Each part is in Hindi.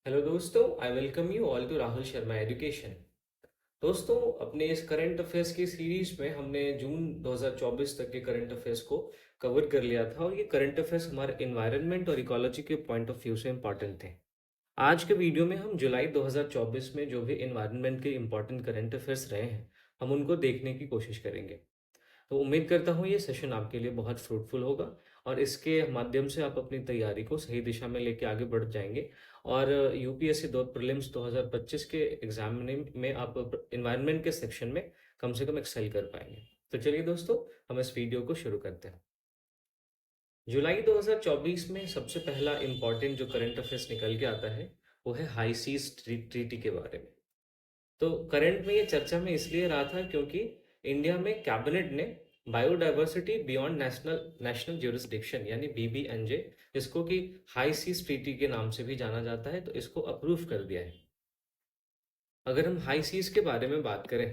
हेलो दोस्तों, I welcome you all to Rahul Sharma education. दोस्तों, अपने इस करंट अफेयर्स की सीरीज में हमने जून 2024 तक के करंट अफेयर्स को कवर कर लिया था और ये करंट अफेयर्स हमारे इन्वायरमेंट और इकोलॉजी के पॉइंट ऑफ व्यू से इम्पॉर्टेंट थे। आज के वीडियो में हम जुलाई 2024 में जो भी इन्वायरमेंट के इम्पॉर्टेंट करंट अफेयर्स रहे हैं, हम उनको देखने की कोशिश करेंगे। तो उम्मीद करता हूँ ये सेशन आपके लिए बहुत फ्रूटफुल होगा और इसके माध्यम से आप अपनी तैयारी को सही दिशा में लेके आगे बढ़ जाएंगे और यूपीएससी दो प्रीलिम्स 2025 के एग्जाम में आप इन्वायरमेंट के सेक्शन में कम से कम एक्सेल कर पाएंगे। तो चलिए दोस्तों, हम इस वीडियो को शुरू करते हैं। जुलाई 2024 में सबसे पहला इम्पॉर्टेंट जो करंट अफेयर्स निकल के आता है वो है हाई सीज ट्रीटी के बारे में। तो करंट में ये चर्चा में इसलिए रहा था क्योंकि इंडिया में कैबिनेट ने biodiversity beyond national national jurisdiction यानी बीबीएनजे, जिसको कि हाई सीज ट्रीटी के नाम से भी जाना जाता है, तो इसको अप्रूव कर दिया है। अगर हम हाई सीज के बारे में बात करें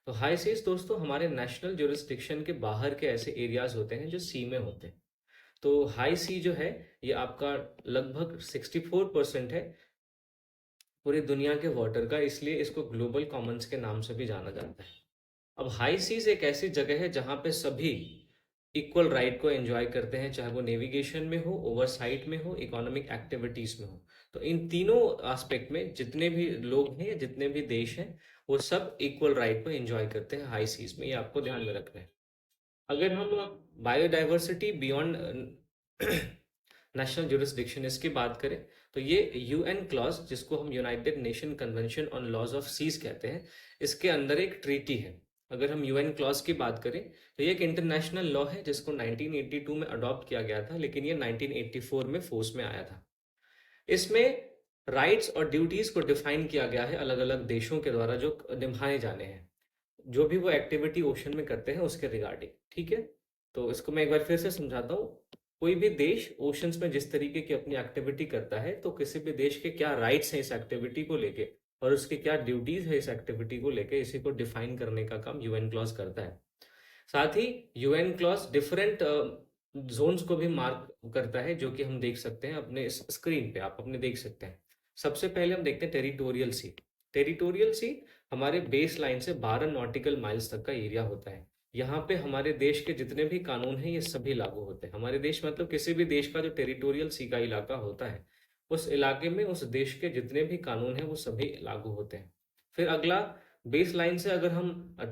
तो हाई सीज दोस्तों हमारे नेशनल ज्यूरिसडिक्शन के बाहर के ऐसे एरियाज होते हैं जो सी में होते हैं। तो हाई सी जो है ये आपका लगभग 64% है पूरी दुनिया के वाटर का, इसलिए इसको ग्लोबल कॉमन्स के नाम से भी जाना जाता है। अब हाई सीज एक ऐसी जगह है जहां पे सभी इक्वल राइट को एंजॉय करते हैं, चाहे वो नेविगेशन में हो, ओवरसाइट में हो, इकोनॉमिक एक्टिविटीज में हो। तो इन तीनों एस्पेक्ट में जितने भी लोग हैं या जितने भी देश हैं, वो सब इक्वल राइट को एंजॉय करते हैं हाई सीज में। ये आपको ध्यान में रखना है। अगर हम बायोडाइवर्सिटी बियॉन्ड नेशनल जुरिस्डिक्शन इसकी बात करें तो ये यूएन क्लॉज, जिसको हम United Nation Convention on laws of seas कहते हैं, इसके अंदर एक ट्रीटी है। अगर हम यूएन क्लॉज की बात करें तो ये एक इंटरनेशनल लॉ है जिसको 1982 में अडॉप्ट किया गया था, लेकिन ये 1984 में फोर्स में आया था। इसमें राइट्स और ड्यूटीज को डिफाइन किया गया है अलग अलग देशों के द्वारा जो निभाए जाने हैं, जो भी वो एक्टिविटी ओशन में करते हैं उसके रिगार्डिंग। ठीक है, तो इसको मैं एक बार फिर से समझाता हूँ। कोई भी देश ओशंस में जिस तरीके की अपनी एक्टिविटी करता है, तो किसी भी देश के क्या राइट्स हैं इस एक्टिविटी को लेके और उसकी क्या ड्यूटीज है इस एक्टिविटी को लेके, इसी को डिफाइन करने का काम यूएन क्लॉज करता है। साथ ही यूएन क्लॉज डिफरेंट जोन्स को भी मार्क करता है, जो कि हम देख सकते हैं अपने स्क्रीन पे, आप अपने देख सकते हैं। सबसे पहले हम देखते हैं टेरिटोरियल सी। टेरिटोरियल सी हमारे बेस लाइन से 12 नॉटिकल माइल्स तक का एरिया होता है। यहाँ पे हमारे देश के जितने भी कानून हैं ये सभी लागू होते हैं। हमारे देश मतलब किसी भी देश का जो टेरिटोरियल सी का इलाका होता है, उस इलाके में उस देश के जितने भी कानून हैं वो सभी लागू होते हैं। फिर अगला, बेस लाइन से अगर हम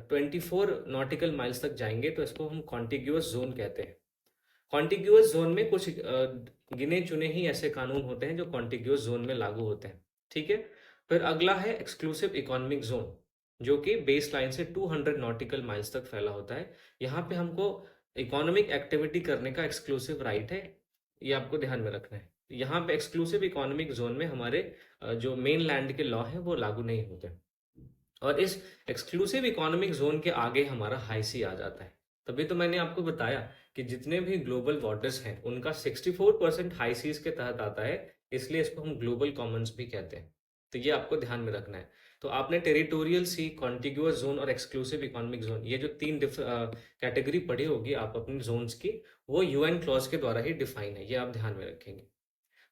24 नॉटिकल माइल्स तक जाएंगे तो इसको हम कॉन्टिग्यूअस जोन कहते हैं। कॉन्टिग्यूअस जोन में कुछ गिने चुने ही ऐसे कानून होते हैं जो कॉन्टिग्यूअस जोन में लागू होते हैं। ठीक है, फिर अगला है एक्सक्लूसिव इकोनॉमिक जोन, जो कि बेस लाइन से 200 नॉटिकल माइल्स तक फैला होता है। यहाँ पे हमको इकोनॉमिक एक्टिविटी करने का एक्सक्लूसिव राइट है, ये आपको ध्यान में रखना है। यहाँ पे एक्सक्लूसिव इकोनॉमिक जोन में हमारे जो मेन लैंड के लॉ है वो लागू नहीं होते। और इस एक्सक्लूसिव इकोनॉमिक जोन के आगे हमारा हाई सी आ जाता है। तभी तो मैंने आपको बताया कि जितने भी ग्लोबल वाटर्स हैं उनका 64% हाई सीज के तहत आता है, इसलिए इसको हम ग्लोबल कॉमन्स भी कहते हैं। तो ये आपको ध्यान में रखना है। तो आपने टेरिटोरियल सी, कॉन्टिग्यूअस जोन और एक्सक्लूसिव इकोनॉमिक जोन, ये जो तीन कैटेगरी पढ़ी होगी आप अपनी जोन्स की, वो यूएन क्लॉज के द्वारा ही डिफाइन है, ये आप ध्यान में रखेंगे।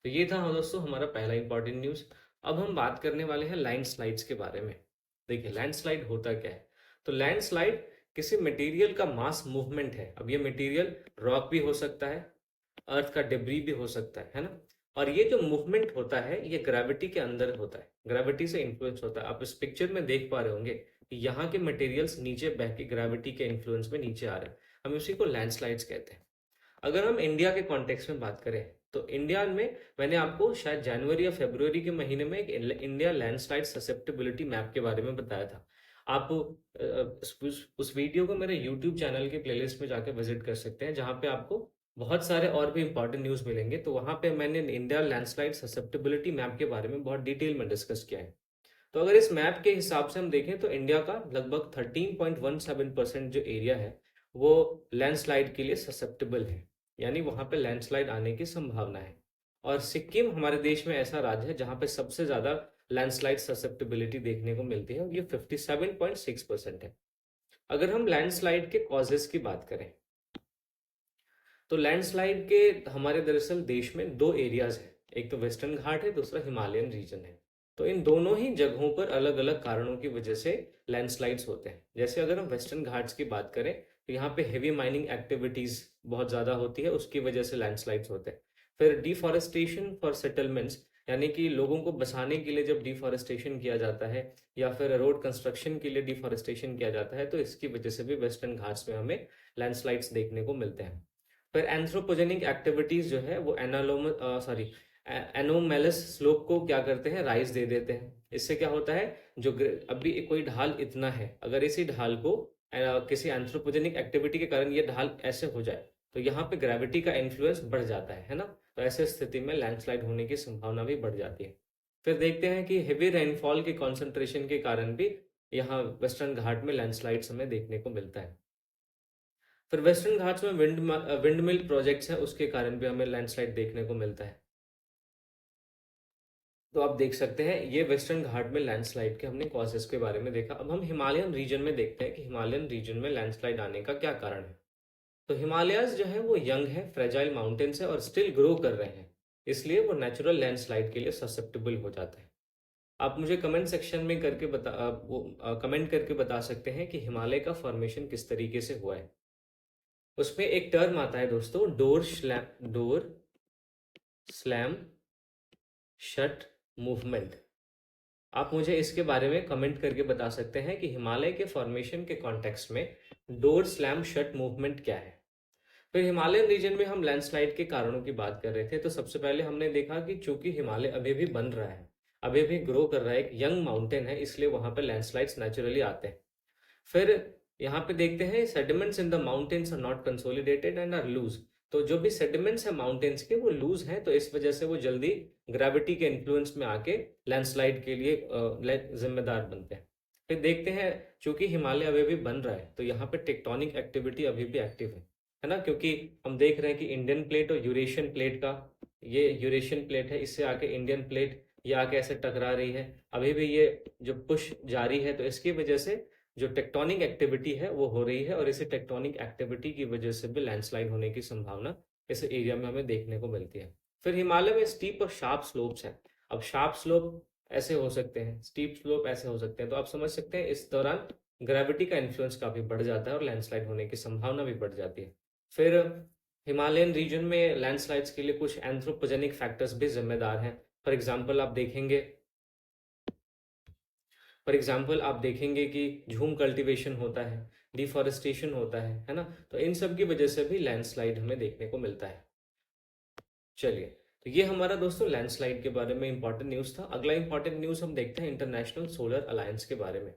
तो ये था दोस्तों हमारा पहला इंपॉर्टेंट न्यूज। अब हम बात करने वाले हैं लैंडस्लाइड्स के बारे में। देखिए लैंडस्लाइड होता क्या है। तो लैंडस्लाइड किसी मटेरियल का मास मूवमेंट है। अब ये मटेरियल रॉक भी हो सकता है, अर्थ का डिब्री भी हो सकता है ना। और ये जो मूवमेंट होता है ये ग्रेविटी के अंदर होता है, ग्रेविटी से इन्फ्लुएंस होता है। आप इस पिक्चर में देख पा रहे होंगे कि यहाँ के मटेरियल्स नीचे बह के ग्रेविटी के इन्फ्लुएंस में नीचे आ रहे हैं, हम उसी को लैंडस्लाइड्स कहते हैं। अगर हम इंडिया के कॉन्टेक्स्ट में बात करें तो इंडिया में मैंने आपको शायद जनवरी या फरवरी के महीने में एक इंडिया लैंडस्लाइड ससेप्टेबिलिटी मैप के बारे में बताया था। आप उस वीडियो को मेरे यूट्यूब चैनल के प्लेलिस्ट में जाकर विजिट कर सकते हैं, जहाँ पे आपको बहुत सारे और भी इंपॉर्टेंट न्यूज़ मिलेंगे। तो वहाँ पे मैंने इंडिया लैंडस्लाइड ससेप्टेबिलिटी मैप के बारे में बहुत डिटेल में डिस्कस किया है। तो अगर इस मैप के हिसाब से हम देखें तो इंडिया का लगभग 13.17% जो एरिया है वो लैंडस्लाइड के लिए ससेप्टेबल है, यानी वहां पे लैंडस्लाइड आने की संभावना है। और सिक्किम हमारे देश में ऐसा राज्य है जहां पे सबसे ज्यादा लैंडस्लाइड ससेप्टेबिलिटी देखने को मिलती है और ये 57.6% है। अगर हम लैंडस्लाइड के कॉजेस की बात करें तो लैंडस्लाइड के हमारे दरअसल देश में दो एरियाज हैं। एक तो वेस्टर्न घाट है, दूसरा हिमालयन रीजन है। तो इन दोनों ही जगहों पर अलग अलग कारणों की वजह से लैंडस्लाइड्स होते हैं। जैसे अगर हम वेस्टर्न घाट्स की बात करें तो यहाँ पे हेवी माइनिंग एक्टिविटीज बहुत ज़्यादा होती है, उसकी वजह से लैंडस्लाइड्स होते हैं। फिर डिफॉरेस्टेशन फॉर सेटलमेंट्स, यानी कि लोगों को बसाने के लिए जब डिफॉरेस्टेशन किया जाता है या फिर रोड कंस्ट्रक्शन के लिए डिफॉरेस्टेशन किया जाता है, तो इसकी वजह से भी वेस्टर्न घाट्स में हमें लैंडस्लाइड्स देखने को मिलते हैं। फिर एंथ्रोपोजेनिक एक्टिविटीज जो है वो एनोमेलस स्लोप को क्या करते हैं, राइज दे देते हैं। इससे क्या होता है, अभी कोई ढाल इतना है, अगर इसी ढाल को किसी एंथ्रोपोजेनिक एक्टिविटी के कारण ये ढाल ऐसे हो जाए तो यहाँ पे ग्रेविटी का इन्फ्लुएंस बढ़ जाता है ना। तो ऐसे स्थिति में लैंडस्लाइड होने की संभावना भी बढ़ जाती है। फिर देखते हैं कि हेवी रेनफॉल के कॉन्सेंट्रेशन के कारण भी यहाँ वेस्टर्न घाट में लैंडस्लाइड्स हमें देखने को मिलता है। फिर वेस्टर्न घाट्स में विंड मिल प्रोजेक्ट्स हैं, उसके कारण भी हमें लैंडस्लाइड देखने को मिलता है। तो आप देख सकते हैं ये वेस्टर्न घाट में लैंडस्लाइड के हमने कॉजेस के बारे में देखा। अब हम हिमालयन रीजन में देखते हैं कि हिमालयन रीजन में लैंडस्लाइड आने का क्या कारण है। तो हिमालयाज जो है वो यंग है, फ्रेजाइल माउंटेन्स है और स्टिल ग्रो कर रहे हैं, इसलिए वो नेचुरल लैंडस्लाइड के लिए ससेप्टेबल हो जाते हैं। आप मुझे कमेंट सेक्शन में कमेंट करके बता सकते हैं कि हिमालय का फॉर्मेशन किस तरीके से हुआ है। उसमें एक टर्म आता है दोस्तों, डोर स्लैम शट मूवमेंट। आप मुझे इसके बारे में कमेंट करके बता सकते हैं कि हिमालय के फॉर्मेशन के कॉन्टेक्स्ट में डोर स्लैम शट मूवमेंट क्या है। फिर हिमालयन रीजन में हम लैंडस्लाइड के कारणों की बात कर रहे थे, तो सबसे पहले हमने देखा कि चूंकि हिमालय अभी भी बन रहा है, अभी भी ग्रो कर रहा है, एक यंग माउंटेन है, इसलिए वहां पर लैंडस्लाइड्स नेचुरली आते हैं। फिर यहाँ पे देखते हैं sediments in the mountains are not consolidated and are loose. तो जो भी सेडिमेंट्स है माउंटेन्स के वो लूज हैं, तो इस वजह से वो जल्दी ग्रेविटी के इन्फ्लुएंस में आके लैंडस्लाइड के लिए जिम्मेदार बनते हैं। फिर देखते हैं चूंकि हिमालय अभी भी बन रहा है तो यहाँ पे टेक्टोनिक एक्टिविटी अभी भी एक्टिव है ना, क्योंकि हम देख रहे हैं कि इंडियन प्लेट और यूरेशियन प्लेट का, ये यूरेशियन प्लेट है, इससे आके इंडियन प्लेट ये आके ऐसे टकरा रही है, अभी भी ये जो पुश जारी है, तो इसकी वजह से जो टेक्टोनिक एक्टिविटी है वो हो रही है और इसी टेक्टोनिक एक्टिविटी की वजह से भी लैंडस्लाइड होने की संभावना इस एरिया में हमें देखने को मिलती है। फिर हिमालय में स्टीप और शार्प स्लोप्स हैं। अब शार्प स्लोप ऐसे हो सकते हैं, स्टीप स्लोप ऐसे हो सकते हैं, तो आप समझ सकते हैं इस दौरान ग्रेविटी का इन्फ्लुएंस काफी बढ़ जाता है और लैंडस्लाइड होने की संभावना भी बढ़ जाती है। फिर हिमालयन रीजन में लैंडस्लाइड्स के लिए कुछ एंथ्रोपोजेनिक फैक्टर्स भी जिम्मेदार हैं। फॉर एग्जाम्पल आप देखेंगे कि झूम कल्टीवेशन होता है, डिफॉरेस्टेशन होता है ना, तो इन सब की वजह से भी लैंडस्लाइड हमें देखने को मिलता है। चलिए, तो ये हमारा दोस्तों लैंडस्लाइड के बारे में इंपॉर्टेंट न्यूज़ था। अगला इंपॉर्टेंट न्यूज़ हम देखते हैं इंटरनेशनल सोलर अलायंस के बारे में।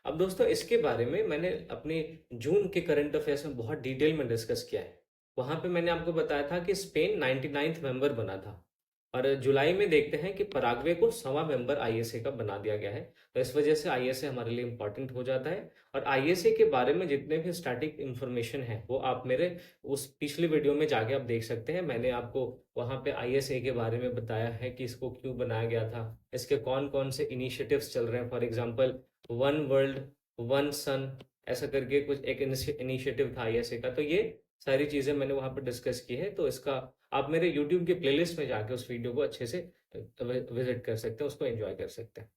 अब दोस्तों इसके बारे में मैंने अपने जून के करंट अफेयर्स में बहुत डिटेल में डिस्कस किया है। वहां पे मैंने आपको बताया था कि स्पेन 99th मेंबर बना था और जुलाई में देखते हैं कि पराग्वे को 100वां मेंबर आईएसए का बना दिया गया है। तो इस वजह से आईएसए हमारे लिए इंपॉर्टेंट हो जाता है। और आईएसए के बारे में जितने भी स्टैटिक इंफॉर्मेशन है वो आप मेरे उस पिछले वीडियो में जाके आप देख सकते हैं। मैंने आपको वहां पे आईएसए के बारे में बताया है कि इसको क्यों बनाया गया था, इसके कौन कौन से इनिशिएटिव्स चल रहे हैं। For example one world one sun ऐसा करके कुछ एक इनिशिएटिव था आईएसए का, तो ये सारी चीजें मैंने वहां पर डिस्कस की है। तो इसका आप मेरे यूट्यूब के प्लेलिस्ट में जाके उस वीडियो को अच्छे से विजिट कर सकते हैं, उसको एंजॉय कर सकते हैं।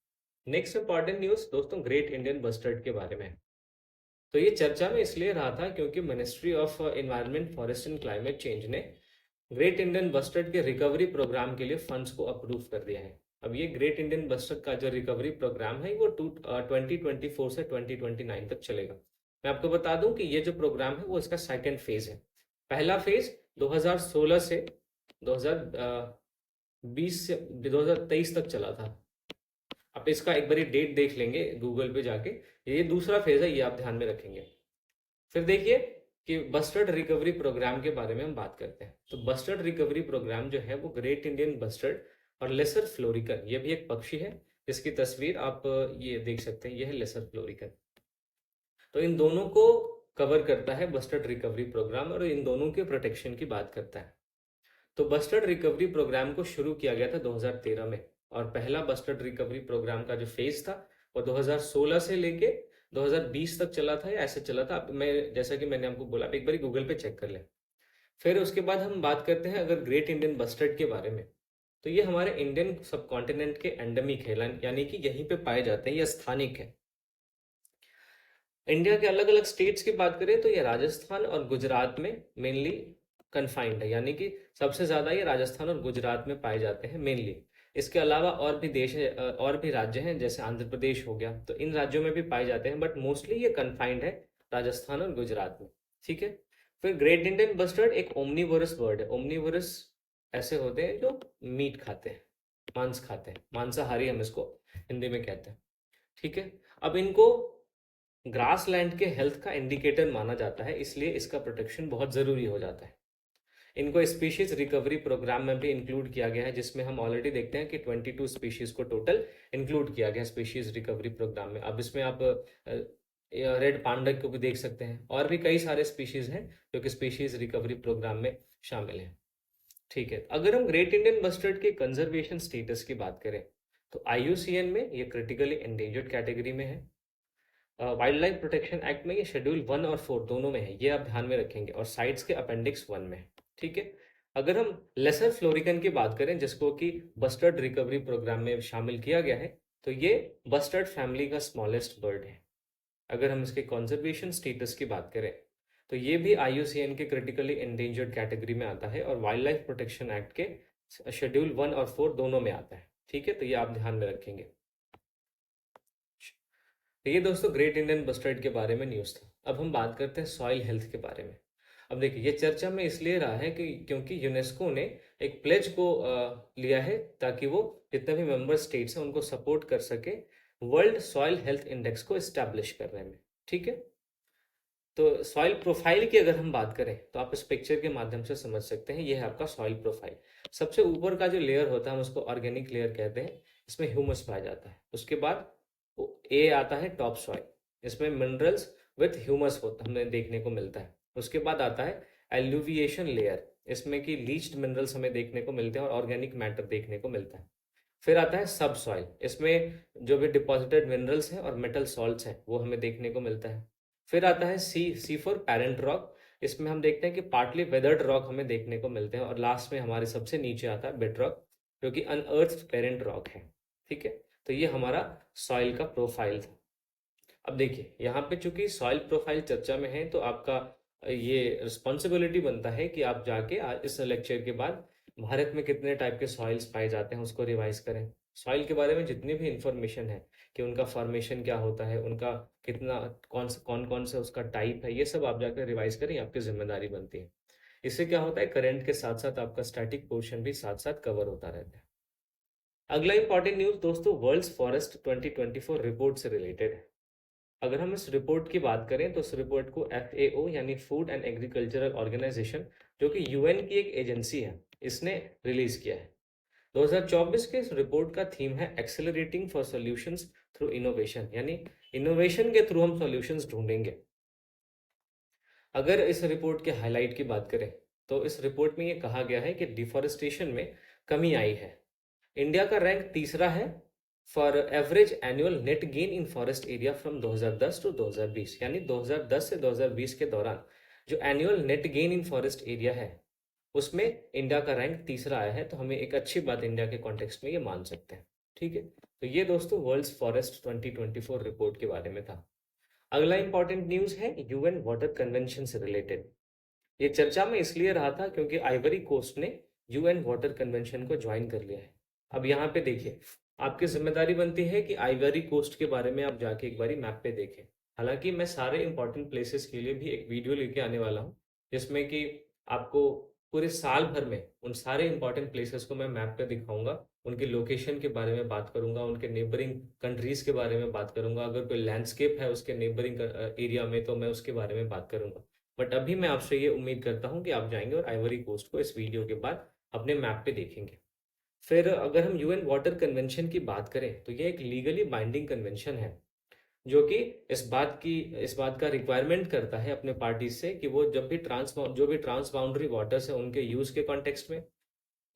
नेक्स्ट इंपॉर्टेंट न्यूज दोस्तों ग्रेट इंडियन बस्टर्ड के बारे में। तो ये चर्चा में इसलिए रहा था क्योंकि ministry of environment forest and climate change ने ग्रेट इंडियन बस्टर्ड के रिकवरी प्रोग्राम के लिए फंड्स को अप्रूव कर दिया है। अब ये ग्रेट इंडियन बस्टर्ड का जो रिकवरी प्रोग्राम है वो 2024 से 2029 तक चलेगा। मैं आपको बता दूं कि ये जो प्रोग्राम है वो इसका सेकेंड फेज है। पहला फेज 2016 से 2020 से 2023 तक चला था। आप इसका एक बारी डेट देख लेंगे गूगल पे जाके, ये दूसरा फेज है, ये आप ध्यान में रखेंगे। फिर देखिए कि बस्टर्ड रिकवरी प्रोग्राम के बारे में हम बात करते हैं। तो बस्टर्ड रिकवरी प्रोग्राम जो है वो ग्रेट इंडियन बस्टर्ड और लेसर फ्लोरिकन, ये भी एक पक्षी है जिसकी तस्वीर आप ये देख सकते हैं, ये है लेसर फ्लोरिकन। तो इन दोनों को कवर करता है बस्टर्ड रिकवरी प्रोग्राम और इन दोनों के प्रोटेक्शन की बात करता है। तो बस्टर्ड रिकवरी प्रोग्राम को शुरू किया गया था 2013 में और पहला बस्टर्ड रिकवरी प्रोग्राम का जो फेज था वो 2016 से लेके 2020 तक चला था या ऐसे चला था। मैं जैसा कि मैंने आपको बोला, आप एक बार गूगल पे चेक कर लें। फिर उसके बाद हम बात करते हैं अगर ग्रेट इंडियन बस्टर्ड के बारे में। तो ये हमारे इंडियन सब कॉन्टिनेंट के एंडेमिक है, यानी कि यहीं पे पाए जाते हैं, ये स्थानिक है। इंडिया के अलग अलग स्टेट्स की बात करें तो ये राजस्थान और गुजरात में मेनली कन्फाइंड है, यानी कि सबसे ज़्यादा ये राजस्थान और गुजरात में पाए जाते हैं मेनली। इसके अलावा और भी देश है, और भी राज्य हैं, जैसे आंध्र प्रदेश हो गया, तो इन राज्यों में भी पाए जाते हैं, बट मोस्टली ये कन्फाइंड है राजस्थान और गुजरात में। ठीक है। फिर ग्रेट इंडियन बस्टर्ड एक ओमनीवोरस बर्ड है। ओमनीवोरस ऐसे होते हैं जो मीट खाते हैं, मांस खाते हैं, मांसाहारी हम इसको हिंदी में कहते हैं। ठीक है। अब इनको ग्रास लैंड के हेल्थ का इंडिकेटर माना जाता है, इसलिए इसका प्रोटेक्शन बहुत ज़रूरी हो जाता है। इनको स्पीशीज रिकवरी प्रोग्राम में भी इंक्लूड किया गया है, जिसमें हम ऑलरेडी देखते हैं कि 22 स्पीशीज को टोटल इंक्लूड किया गया है स्पीशीज रिकवरी प्रोग्राम में। अब इसमें आप रेड पांडा को भी देख सकते हैं, और भी कई सारे स्पीशीज हैं जो कि स्पीशीज रिकवरी प्रोग्राम में शामिल हैं। ठीक है। अगर हम ग्रेट इंडियन बस्टर्ड के कंजर्वेशन स्टेटस की बात करें तो IUCN में ये क्रिटिकली एंडेंजर्ड कैटेगरी में है। वाइल्ड लाइफ प्रोटेक्शन एक्ट में ये शेड्यूल 1 और 4 दोनों में है, ये आप ध्यान में रखेंगे, और साइट्स के अपेंडिक्स 1 में है। ठीक है। अगर हम लेसर फ्लोरिकन की बात करें, जिसको कि बस्टर्ड रिकवरी प्रोग्राम में शामिल किया गया है, तो ये बस्टर्ड फैमिली का स्मॉलेस्ट बर्ड है। अगर हम इसके कंजर्वेशन स्टेटस की बात करें तो ये भी IUCN के क्रिटिकली एंडेंजर्ड कैटेगरी में आता है, और वाइल्ड लाइफ प्रोटेक्शन एक्ट के शेड्यूल 1 और 4 दोनों में आता है। ठीक है। तो ये आप ध्यान में रखेंगे। तो ये दोस्तों ग्रेट इंडियन बस्टर्ड के बारे में न्यूज़ था। अब हम बात करते हैं सॉइल हेल्थ के बारे में। अब देखिए, ये चर्चा में इसलिए रहा है कि क्योंकि यूनेस्को ने एक प्लेज को लिया है, ताकि वो जितने भी मेंबर स्टेट्स हैं उनको सपोर्ट कर सके वर्ल्ड सॉइल हेल्थ इंडेक्स को इस्टेब्लिश करने में। ठीक है। तो सॉइल प्रोफाइल की अगर हम बात करें तो आप इस पिक्चर के माध्यम से समझ सकते हैं, ये है आपका सॉइल प्रोफाइल। सबसे ऊपर का जो लेयर होता है हम उसको ऑर्गेनिक लेयर कहते हैं, इसमें ह्यूमस पाया जाता है। उसके बाद ए आता है टॉप सॉइल, इसमें मिनरल्स विथ ह्यूमस होता हमें देखने को मिलता है। उसके बाद आता है एल्यूविएशन लेयर, इसमें कि लीच्ड मिनरल्स हमें देखने को मिलते हैं और ऑर्गेनिक मैटर देखने को मिलता है। फिर आता है सब सॉइल, इसमें जो भी डिपॉजिटेड मिनरल्स हैं और मेटल सॉल्ट्स हैं वो हमें देखने को मिलता है। फिर आता है सी फॉर पैरेंट रॉक, इसमें हम देखते हैं कि पार्टली वेदर्ड रॉक हमें देखने को मिलते हैं, और लास्ट में हमारे सबसे नीचे आता है बेड रॉक, जो कि अनअर्थ पेरेंट रॉक है। ठीक है। तो ये हमारा सॉइल का प्रोफाइल था। अब देखिए, यहाँ पे चूंकि सॉइल प्रोफाइल चर्चा में है, तो आपका ये रिस्पॉन्सिबिलिटी बनता है कि आप जाके इस लेक्चर के बाद भारत में कितने टाइप के सॉइल्स पाए जाते हैं उसको रिवाइज करें। सॉइल के बारे में जितनी भी इंफॉर्मेशन है कि उनका फॉर्मेशन क्या होता है, उनका कितना कौन कौन से उसका टाइप है, ये सब आप जाकर रिवाइज करें, आपकी जिम्मेदारी बनती है। इससे क्या होता है, करंट के साथ साथ आपका स्टैटिक पोर्शन भी साथ साथ कवर होता रहता है। अगला इंपॉर्टेंट न्यूज दोस्तों वर्ल्ड फॉरेस्ट 2024 रिपोर्ट से रिलेटेड है। अगर हम इस रिपोर्ट की बात करें तो इस रिपोर्ट को FAO यानी फूड एंड एग्रीकल्चरल ऑर्गेनाइजेशन, जो कि UN की एक एजेंसी है, इसने रिलीज किया है। 2024 के इस रिपोर्ट का थीम है accelerating for solutions through innovation, यानी इनोवेशन के थ्रू हम सॉल्यूशंस ढूंढेंगे। अगर इस रिपोर्ट के हाईलाइट की बात करें तो इस रिपोर्ट में ये कहा गया है कि डिफॉरेस्टेशन में कमी आई है। इंडिया का रैंक तीसरा है for average annual net gain in forest area from 2010 to 2020, यानी 2010 से 2020 के दौरान जो annual net gain in forest area है उसमें इंडिया का रैंक तीसरा आया है। तो हमें एक अच्छी बात इंडिया के कॉन्टेक्स्ट में ये मान सकते हैं। ठीक है। तो ये दोस्तों वर्ल्ड फॉरेस्ट 2024 रिपोर्ट के बारे में था। अगला इंपॉर्टेंट न्यूज है UN वाटर कन्वेंशन से रिलेटेड। ये चर्चा में इसलिए रहा था क्योंकि आइवरी कोस्ट ने UN वाटर कन्वेंशन को ज्वाइन कर लिया है। अब यहाँ पे देखिए, आपकी जिम्मेदारी बनती है कि आइवरी कोस्ट के बारे में आप जाके एक बारी मैप पे देखें। हालांकि मैं सारे इंपॉर्टेंट प्लेसेस के लिए भी एक वीडियो लेके आने वाला हूँ, जिसमें कि आपको पूरे साल भर में उन सारे इंपॉर्टेंट प्लेसेस को मैं मैप पे दिखाऊंगा, उनके लोकेशन के बारे में बात करूंगा, उनके नेबरिंग कंट्रीज के बारे में बात करूंगा, अगर कोई लैंडस्केप है उसके नेबरिंग एरिया में तो मैं उसके बारे में बात करूंगा। बट अभी मैं आपसे ये उम्मीद करता हूँ कि आप जाएंगे और आइवरी कोस्ट को इस वीडियो के बाद अपने मैप पे देखेंगे। फिर अगर हम UN वाटर कन्वेंशन की बात करें तो ये एक लीगली बाइंडिंग कन्वेंशन है, जो कि इस बात का रिक्वायरमेंट करता है अपने पार्टीज से कि वो जब भी ट्रांस बाउंड्री वाटर्स है उनके यूज के कॉन्टेक्स्ट में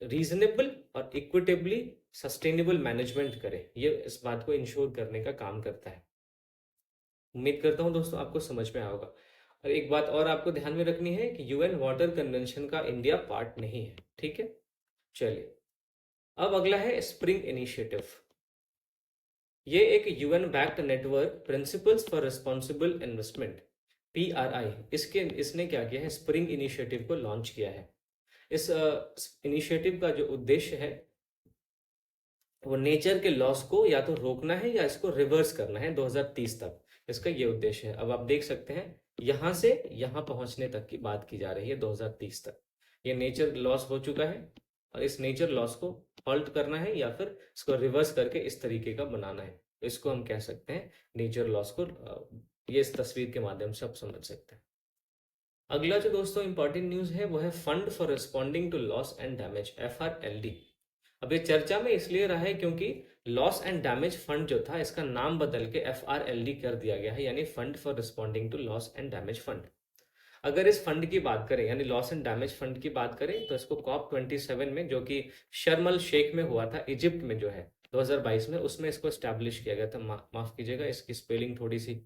रीजनेबल और इक्विटेबली सस्टेनेबल मैनेजमेंट करे। ये इस बात को इंश्योर करने का काम करता है। उम्मीद करता हूँ दोस्तों आपको समझ में आया होगा। और एक बात और आपको ध्यान में रखनी है कि UN वाटर कन्वेंशन का इंडिया पार्ट नहीं है। ठीक है। चलिए, अब अगला है स्प्रिंग इनिशिएटिव। ये एक UN backed network principles for responsible investment, PRI, इसने क्या किया है, स्प्रिंग इनिशिएटिव को लॉन्च किया है। इस इनिशिएटिव का जो उद्देश्य है वो नेचर के लॉस को या तो रोकना है या इसको रिवर्स करना है 2030 तक। इसका ये उद्देश्य है। अब आप देख सकते हैं यहां से यहां पहुंचने तक की बात की जा रही है 2030 तक। ये नेचर लॉस हो चुका है और इस नेचर लॉस को हॉल्ट करना है या फिर इसको रिवर्स करके इस तरीके का बनाना है। तो इसको हम कह सकते हैं नेचर लॉस को। ये इस तस्वीर के माध्यम से आप समझ सकते हैं। अगला जो दोस्तों इंपॉर्टेंट न्यूज है वो है fund for responding to loss and damage, FRLD। अब ये चर्चा में इसलिए रहा है क्योंकि लॉस एंड डैमेज फंड जो था इसका नाम बदल के FRLD कर दिया गया है, यानी fund for responding to loss and damage fund. अगर इस फंड की बात करें यानी लॉस एंड डैमेज फंड की बात करें तो इसको COP27 में, जो कि शर्म अल शेख में हुआ था इजिप्ट में जो है 2022 में, उसमें इसको स्टैब्लिश किया गया था। माफ कीजिएगा, इसकी स्पेलिंग थोड़ी सी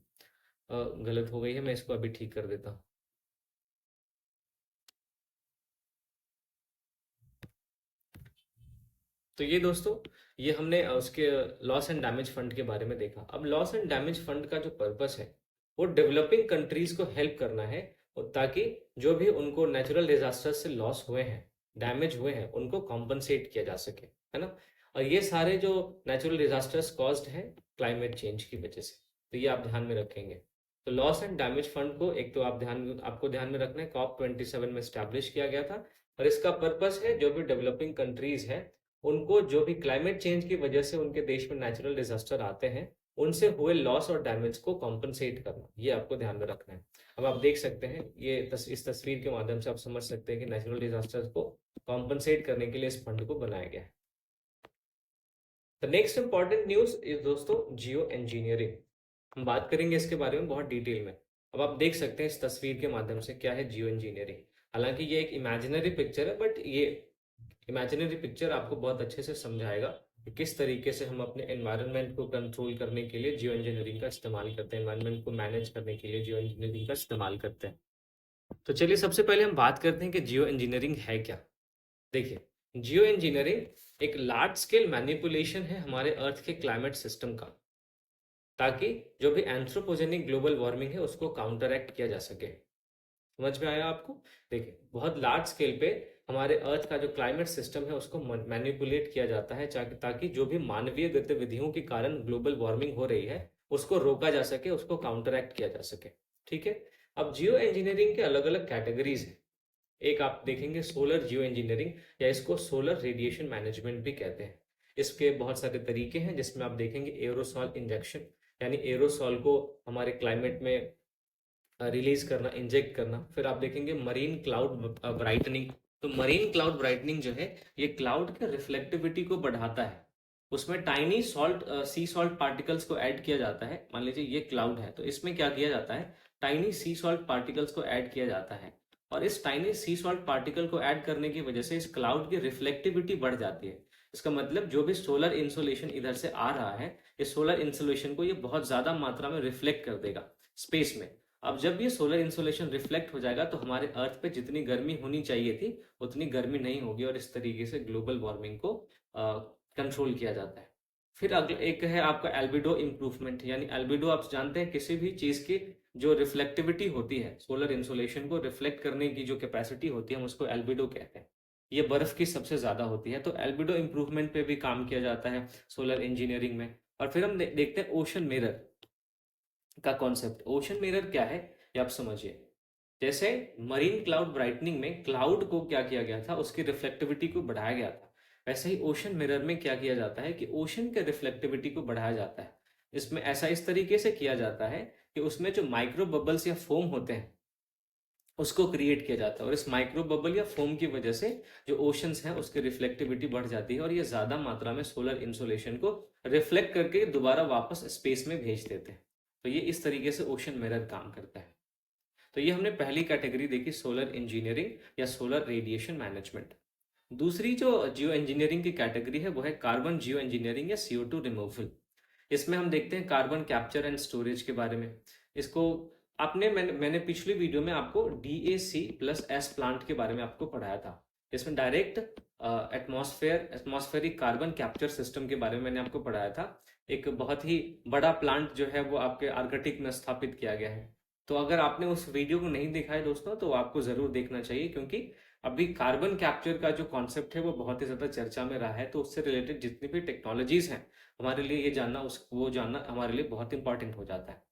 गलत हो गई है, मैं इसको अभी ठीक कर देता हूँ। तो ये दोस्तों, ये हमने उसके लॉस एंड डैमेज फंड के बारे में देखा। अब लॉस एंड डैमेज फंड का जो पर्पस है वो डेवलपिंग कंट्रीज को हेल्प करना है, और ताकि जो भी उनको नेचुरल डिजास्टर से लॉस हुए हैं, डैमेज हुए हैं, उनको कॉम्पनसेट किया जा सके, है ना। और ये सारे जो नेचुरल डिजास्टर्स कॉज्ड हैं क्लाइमेट चेंज की वजह से, तो ये आप ध्यान में रखेंगे। तो लॉस एंड डैमेज फंड को एक तो आपको ध्यान में रखना है, COP27 में स्टैब्लिश किया गया था। और इसका पर्पस है जो भी डेवलपिंग कंट्रीज है उनको जो भी क्लाइमेट चेंज की वजह से उनके देश में नेचुरल डिजास्टर आते हैं उनसे हुए लॉस और डैमेज को कॉम्पनसेट करना, ये आपको ध्यान में रखना है। अब आप देख सकते हैं ये इस तस्वीर के माध्यम से आप समझ सकते हैं कि नेचुरल डिजास्टर्स को कॉम्पनसेट करने के लिए इस फंड को बनाया गया है। The next important news is दोस्तों जियो इंजीनियरिंग। हम बात करेंगे इसके बारे में बहुत डिटेल में। अब आप देख सकते हैं इस तस्वीर के माध्यम से क्या है जियो इंजीनियरिंग। हालांकि ये एक इमेजिनरी पिक्चर है, बट ये इमेजिनरी पिक्चर आपको बहुत अच्छे से समझाएगा कि किस तरीके से हम अपने एनवायरनमेंट को कंट्रोल करने के लिए जियो इंजीनियरिंग का इस्तेमाल करते हैं, एनवायरनमेंट को मैनेज करने के लिए जियो इंजीनियरिंग का इस्तेमाल करते हैं। तो चलिए सबसे पहले हम बात करते हैं कि जियो इंजीनियरिंग है क्या। देखिए, जियो इंजीनियरिंग एक लार्ज स्केल मैनिपुलेशन है हमारे अर्थ के क्लाइमेट सिस्टम का, ताकि जो भी एंथ्रोपोजेनिक ग्लोबल वार्मिंग है उसको काउंटरएक्ट किया जा सके। समझ में आया आपको? देखिए, बहुत लार्ज स्केल पे हमारे अर्थ का जो क्लाइमेट सिस्टम है उसको मैनिपुलेट किया जाता है ताकि जो भी मानवीय गतिविधियों के कारण ग्लोबल वार्मिंग हो रही है उसको रोका जा सके, उसको काउंटरएक्ट किया जा सके। ठीक है। अब जियो इंजीनियरिंग के अलग अलग कैटेगरीज है। एक आप देखेंगे सोलर जियो इंजीनियरिंग, या इसको सोलर रेडिएशन मैनेजमेंट भी कहते हैं। इसके बहुत सारे तरीके हैं जिसमें आप देखेंगे एरोसॉल इंजेक्शन, यानी एरोसॉल को हमारे क्लाइमेट में रिलीज करना, इंजेक्ट करना। फिर आप देखेंगे मरीन क्लाउड ब्राइटनिंग। तो मरीन क्लाउड ब्राइटनिंग जो है ये क्लाउड के रिफ्लेक्टिविटी को बढ़ाता है। उसमें टाइनी सॉल्ट सी सॉल्ट पार्टिकल्स को ऐड किया जाता है। मान लीजिए ये क्लाउड है तो इसमें क्या किया जाता है, टाइनी सी सॉल्ट पार्टिकल्स को ऐड किया जाता है। और इस टाइनी सी सॉल्ट पार्टिकल को ऐड करने की वजह से इस क्लाउड की रिफ्लेक्टिविटी बढ़ जाती है। इसका मतलब जो भी सोलर इंसोलेशन इधर से आ रहा है, इस सोलर इंसोलेशन को ये बहुत ज्यादा मात्रा में रिफ्लेक्ट कर देगा स्पेस में। अब जब ये सोलर इंसोलेशन रिफ्लेक्ट हो जाएगा तो हमारे अर्थ पे जितनी गर्मी होनी चाहिए थी उतनी गर्मी नहीं होगी, और इस तरीके से ग्लोबल वार्मिंग को कंट्रोल किया जाता है। फिर अगला एक है आपका एल्बिडो इंप्रूवमेंट, यानी एल्बिडो आप जानते हैं किसी भी चीज की जो रिफ्लेक्टिविटी होती है, सोलर इंसोलेशन को रिफ्लेक्ट करने की जो कैपेसिटी होती है हम उसको एल्बिडो कहते हैं। ये बर्फ की सबसे ज्यादा होती है, तो एल्बिडो इंप्रूवमेंट पे भी काम किया जाता है सोलर इंजीनियरिंग में। और फिर हम देखते हैं ओशन मिरर का कॉन्सेप्ट। ओशन मिरर क्या है ये आप समझिए। जैसे मरीन क्लाउड ब्राइटनिंग में क्लाउड को क्या किया गया था, उसकी रिफ्लेक्टिविटी को बढ़ाया गया था, वैसे ही ओशन मिरर में क्या किया जाता है कि ओशन के रिफ्लेक्टिविटी को बढ़ाया जाता है। इसमें ऐसा इस तरीके से किया जाता है कि उसमें जो माइक्रो बबल्स या फोम होते हैं उसको क्रिएट किया जाता है, और इस माइक्रो बबल या फोम की वजह से जो ओशंस हैं उसकी रिफ्लेक्टिविटी बढ़ जाती है, और ये ज्यादा मात्रा में सोलर इंसोलेशन को रिफ्लेक्ट करके दोबारा वापस स्पेस में भेज देते हैं। तो ये इस तरीके से ओशन मिरर काम करता है। तो ये हमने पहली कैटेगरी देखी, सोलर इंजीनियरिंग या सोलर रेडिएशन मैनेजमेंट। दूसरी जो जियो इंजीनियरिंग की कैटेगरी है वो है कार्बन जियो इंजीनियरिंग या CO2 रिमूवल। इसमें हम देखते हैं कार्बन कैप्चर एंड स्टोरेज के बारे में। इसको मैंने पिछली वीडियो में आपको DAC+S प्लांट के बारे में आपको पढ़ाया था। इसमें direct atmospheric carbon capture system के बारे में मैंने आपको पढ़ाया था। एक बहुत ही बड़ा प्लांट जो है वो आपके आर्कटिक में स्थापित किया गया है। तो अगर आपने उस वीडियो को नहीं देखा है दोस्तों, तो आपको जरूर देखना चाहिए, क्योंकि अभी कार्बन कैप्चर का जो कॉन्सेप्ट है वो बहुत ही ज्यादा चर्चा में रहा है। तो उससे रिलेटेड जितनी भी टेक्नोलॉजीज हैं, हमारे लिए ये जानना वो जानना हमारे लिए बहुत इंपॉर्टेंट हो जाता है।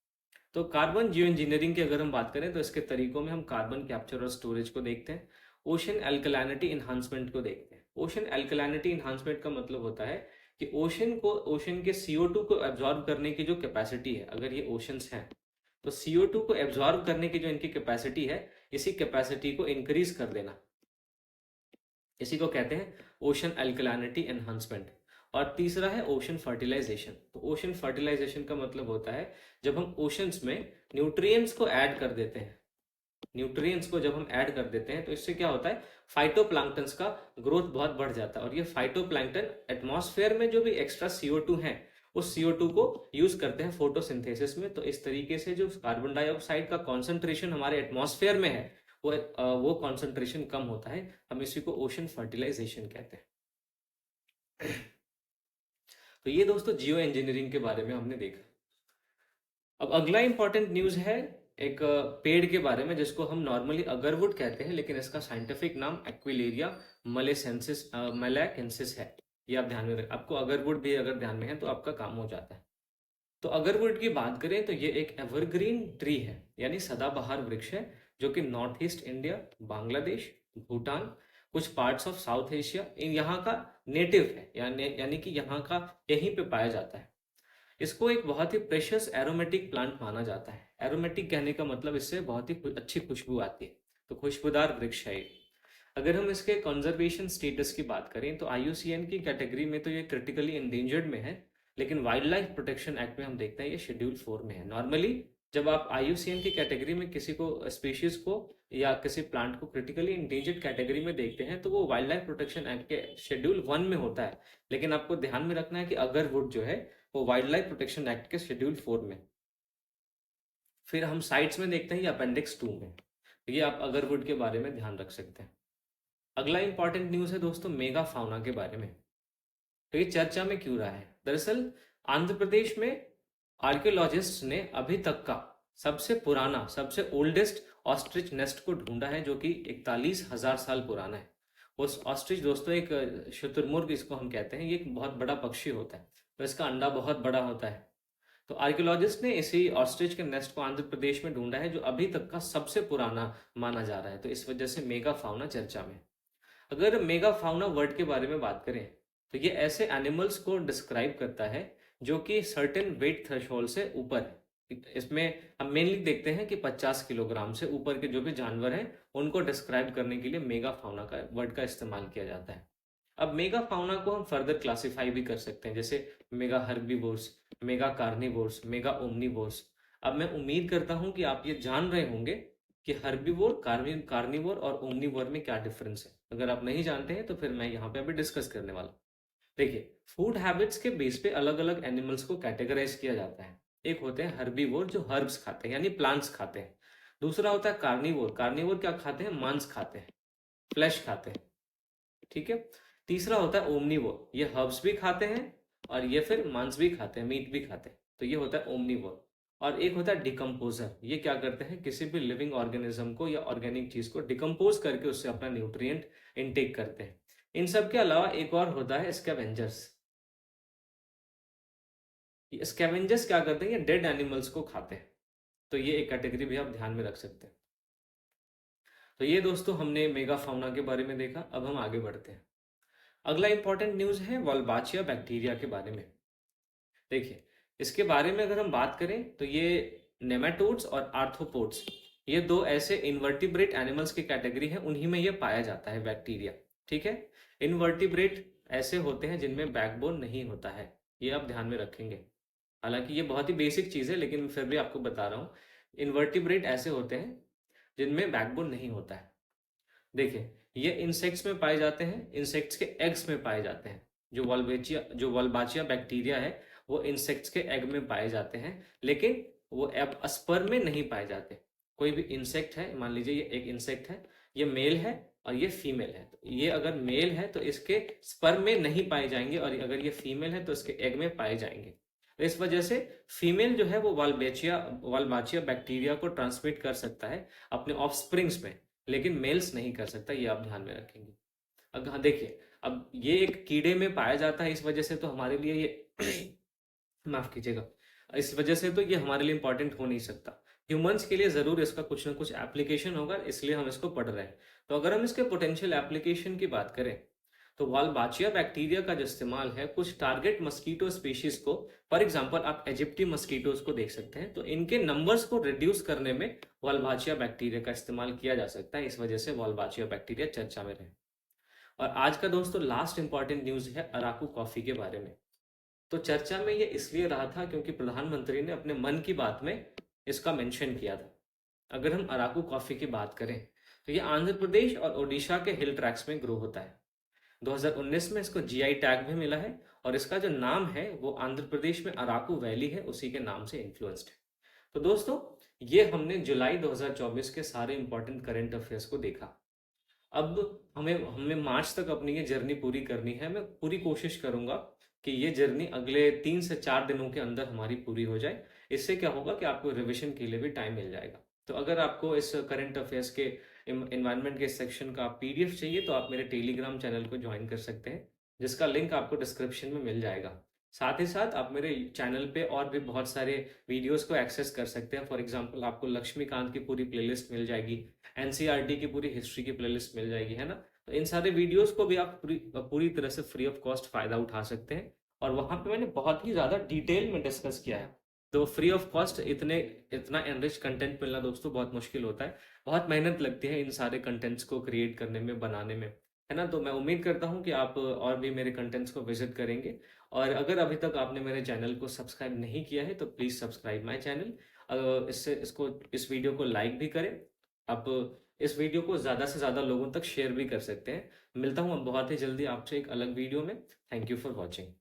तो कार्बन जियो इंजीनियरिंग की अगर हम बात करें तो इसके तरीकों में हम कार्बन कैप्चर और स्टोरेज को देखते हैं, ओशन एल्कलैनिटी इन्हांसमेंट को देखते हैं। ओशन एल्कलैनिटी इन्हांसमेंट का मतलब होता है कि ओशन के CO2 को एब्जॉर्ब करने की जो कैपेसिटी है, अगर ये ओशंस हैं तो CO2 को एब्जॉर्ब करने की जो इनकी कैपेसिटी है, इसी कैपेसिटी को इंक्रीज कर देना, इसी को कहते हैं ओशन एल्कलैनिटी एनहांसमेंट। और तीसरा है ओशन फर्टिलाइजेशन। तो ओशन फर्टिलाइजेशन का मतलब होता है जब हम ओशंस में न्यूट्रिएंट्स को ऐड कर देते हैं। न्यूट्रिएंट्स को जब हम ऐड कर देते हैं तो इससे क्या होता है, फाइटोप्लैंक्टन्स का ग्रोथ बहुत बढ़ जाता है। और ये फाइटोप्लैंक्टन एटमॉस्फेयर में जो भी एक्स्ट्रा CO2 है, उस CO2 को यूज करते हैं फोटोसिंथेसिस में। तो इस तरीके से जो कार्बन डाइऑक्साइड का कॉन्सेंट्रेशन हमारे एटमॉस्फेयर में है, वो कॉन्सेंट्रेशन कम होता है। हम इसी को ओशन फर्टिलाइजेशन कहते हैं। तो ये दोस्तों जियो इंजीनियरिंग के बारे में हमने देखा। अब अगला इंपॉर्टेंट न्यूज है एक पेड़ के बारे में, जिसको हम नॉर्मली अगरवुड कहते हैं, लेकिन इसका साइंटिफिक नाम एक्विलेरिया मलैकेंसिस है। ये आप ध्यान में रखें, आपको अगरवुड भी अगर ध्यान में है तो आपका काम हो जाता है। तो अगरवुड की बात करें तो ये एक एवरग्रीन ट्री है, यानी सदाबहार वृक्ष है, जो कि north east India, Bangladesh, Bhutan, कुछ पार्ट्स ऑफ साउथ एशिया, इन यहाँ का नेटिव है, यानी कि यहाँ का यहीं पे पाया जाता है। इसको एक बहुत ही प्रेशियस एरोमेटिक प्लांट माना जाता है। एरोमेटिक कहने का मतलब इससे बहुत ही अच्छी खुशबू आती है, तो खुशबूदार वृक्ष है ये। अगर हम इसके कंजर्वेशन स्टेटस की बात करें तो IUCN की कैटेगरी में तो ये क्रिटिकली इंडेंजर्ड में है, लेकिन वाइल्ड लाइफ प्रोटेक्शन एक्ट में हम देखते हैं ये शेड्यूल 4 में है। नॉर्मली जब आप IUCN की कैटेगरी में किसी को, स्पीशीज को या किसी प्लांट को क्रिटिकली इंडेंजर्ड कैटेगरी में देखते हैं तो वो वाइल्ड लाइफ प्रोटेक्शन एक्ट के शेड्यूल 1 में होता है। लेकिन आपको ध्यान में रखना है कि अगरवुड जो है वो वाइल्ड लाइफ प्रोटेक्शन एक्ट के शेड्यूल 4 में। फिर हम साइट्स में देखते हैं ये अपेंडिक्स 2 में। ये आप अगरवुड के बारे में ध्यान रख सकते हैं। अगला इंपॉर्टेंट न्यूज है दोस्तों मेगा फाउना के बारे में। तो ये चर्चा में क्यों रहा है? दरअसल आंध्र प्रदेश में आर्कियोलॉजिस्ट ने अभी तक का सबसे पुराना, सबसे ओल्डेस्ट ऑस्ट्रिच नेस्ट को ढूंढा है, जो कि 41,000 साल पुराना है। उस ऑस्ट्रिच दोस्तों एक शुतुरमुर्ग इसको हम कहते हैं, ये एक बहुत बड़ा पक्षी होता है, तो इसका अंडा बहुत बड़ा होता है। तो आर्कियोलॉजिस्ट ने इसी ऑस्ट्रिच के नेस्ट को आंध्र प्रदेश में ढूंढा है, जो अभी तक का सबसे पुराना माना जा रहा है। तो इस वजह से मेगा फाउना चर्चा में। अगर मेगा फाउना वर्ड के बारे में बात करें तो ये ऐसे एनिमल्स को डिस्क्राइब करता है जो कि सर्टेन वेट थ्रेशोल्ड से ऊपर है। इसमें हम मेनली देखते हैं कि 50 किलोग्राम से ऊपर के जो भी जानवर हैं उनको डिस्क्राइब करने के लिए मेगा फाउना का वर्ड का इस्तेमाल किया जाता है। अब मेगा फाउना को हम फर्दर क्लासिफाई भी कर सकते हैं, जैसे mega herbivores, mega carnivores, mega omnivores. अब मैं उम्मीद करता हूं कि आप ये जान रहे होंगे कि हर्बीवोर, कार्निवोर और ओमनीवोर में क्या डिफरेंस है। अगर आप नहीं जानते हैं तो फिर मैं यहाँ पे अभी डिस्कस करने वाला हूँ। देखिए, फूड हैबिट्स के बेस पे अलग अलग एनिमल्स को कैटेगराइज किया जाता है। एक होते हैं हर्बीवोर जो हर्ब्स खाते हैं, यानी प्लांट्स खाते हैं। दूसरा होता है कार्निवोर। कार्निवोर क्या खाते हैं? मांस खाते हैं, फ्लैश खाते हैं, ठीक है। तीसरा होता है ओमनीवोर, ये हर्ब्स भी खाते हैं और ये फिर मांस भी खाते हैं, मीट भी खाते हैं, तो ये होता है ओमनीवोर। और एक होता है डिकम्पोजर, ये क्या करते हैं? किसी भी लिविंग ऑर्गेनिज्म को या ऑर्गेनिक चीज को डिकम्पोज करके उससे अपना न्यूट्रिएंट इनटेक करते हैं। इन सब के अलावा एक और होता है स्कैवेंजर्स। स्कैवेंजर्स क्या करते हैं? ये डेड एनिमल्स को खाते हैं। तो ये एक कैटेगरी भी आप ध्यान में रख सकते हैं। तो ये दोस्तों हमने मेगा फाउना के बारे में देखा। अब हम आगे बढ़ते हैं। अगला इंपॉर्टेंट न्यूज है वॉल्बाचिया बैक्टीरिया के बारे में। देखिए, इसके बारे में अगर हम बात करें तो ये नेमाटोड्स और आर्थ्रोपोड्स, ये दो ऐसे इनवर्टिब्रेट एनिमल्स की कैटेगरी है, उन्हीं में ये पाया जाता है बैक्टीरिया, ठीक है। इनवर्टिब्रेट ऐसे होते हैं जिनमें बैकबोन नहीं होता है, ये आप ध्यान में रखेंगे। हालांकि ये बहुत ही बेसिक चीज है, लेकिन फिर भी आपको बता रहा हूँ। इनवर्टिब्रेट ऐसे होते हैं जिनमें बैकबोन नहीं होता है। देखिए, ये इंसेक्ट्स में पाए जाते हैं, इंसेक्ट्स के एग्स में पाए जाते हैं। जो वॉल्बाचिया बैक्टीरिया है वो इंसेक्ट्स के एग में पाए जाते हैं, लेकिन वो स्पर्म में नहीं पाए जाते। कोई भी इंसेक्ट है, मान लीजिए ये एक इंसेक्ट है, ये मेल है और ये फीमेल है। तो ये अगर मेल है तो इसके स्पर्म में नहीं पाए जाएंगे, और अगर ये फीमेल है तो इसके एग में पाए जाएंगे। तो इस वजह से फीमेल जो है वो वाल्बाचिया बैक्टीरिया को ट्रांसमिट कर सकता है अपने ऑफस्प्रिंग्स में, लेकिन मेल्स नहीं कर सकता, ये आप ध्यान में रखेंगे। अब हाँ देखिए, अब ये एक कीड़े में पाया जाता है, इस वजह से तो हमारे लिए ये माफ कीजिएगा, इस वजह से तो ये हमारे लिए इंपॉर्टेंट हो नहीं सकता। ह्यूमंस के लिए जरूर इसका कुछ ना कुछ एप्लीकेशन होगा, इसलिए हम इसको पढ़ रहे हैं। तो अगर हम इसके पोटेंशियल एप्लीकेशन की बात करें, तो वाल्बाचिया बैक्टीरिया का जो इस्तेमाल है कुछ टारगेट मस्कीटो स्पीशीज को, फॉर एग्जांपल आप इजिप्टी मस्कीटोज को देख सकते हैं, तो इनके नंबर्स को रिड्यूस करने में वाल्बाचिया बैक्टीरिया का इस्तेमाल किया जा सकता है। इस वजह से वाल्बाचिया बैक्टीरिया चर्चा में रहे। और आज का दोस्तों लास्ट इंपॉर्टेंट न्यूज है अराकू कॉफी के बारे में। तो चर्चा में ये इसलिए रहा था क्योंकि प्रधानमंत्री ने अपने मन की बात में इसका मेंशन किया था। अगर हम अराकू कॉफी की बात करें, तो ये आंध्र प्रदेश और ओडिशा के हिल ट्रैक्स में ग्रो होता है। 2019 में इसको जीआई टैग भी मिला है, और इसका जो नाम है वो आंध्र प्रदेश में अराकू वैली है, उसी के नाम से इन्फ्लुएंस्ड है। तो दोस्तों, ये हमने जुलाई 2024 के सारे इंपॉर्टेंट करंट अफेयर्स को देखा। अब हमें हमें मार्च तक अपनी ये जर्नी पूरी करनी है। मैं पूरी कोशिश करूंगा कि ये जर्नी अगले 3 से 4 दिनों के अंदर हमारी पूरी हो जाए। इससे क्या होगा कि आपको रिवीजन के लिए भी टाइम मिल जाएगा। तो अगर आपको इस करंट अफेयर्स के इन्वायरमेंट के सेक्शन का पीडीएफ चाहिए, तो आप मेरे टेलीग्राम चैनल को ज्वाइन कर सकते हैं, जिसका लिंक आपको डिस्क्रिप्शन में मिल जाएगा। साथ ही साथ आप मेरे चैनल पे और भी बहुत सारे वीडियोस को एक्सेस कर सकते हैं। फॉर एग्जांपल आपको लक्ष्मीकांत की पूरी प्लेलिस्ट मिल जाएगी, एनसीईआरटी की पूरी हिस्ट्री की प्लेलिस्ट मिल जाएगी, है ना। तो इन सारे वीडियोस को भी आप पूरी पूरी तरह से फ्री ऑफ कॉस्ट फायदा उठा सकते हैं, और वहां पे मैंने बहुत ही ज्यादा डिटेल में डिस्कस किया है। तो फ्री ऑफ कॉस्ट इतना एनरिच कंटेंट मिलना दोस्तों बहुत मुश्किल होता है। बहुत मेहनत लगती है इन सारे कंटेंट्स को क्रिएट करने में, बनाने में, है ना। तो मैं उम्मीद करता हूँ कि आप और भी मेरे कंटेंट्स को विजिट करेंगे। और अगर अभी तक आपने मेरे चैनल को सब्सक्राइब नहीं किया है, तो प्लीज़ सब्सक्राइब माय चैनल। इससे इसको इस वीडियो को लाइक भी करें। आप इस वीडियो को ज़्यादा से ज़्यादा लोगों तक शेयर भी कर सकते हैं। मिलता हूँ अब बहुत ही जल्दी आपसे एक अलग वीडियो में। Thank you for watching.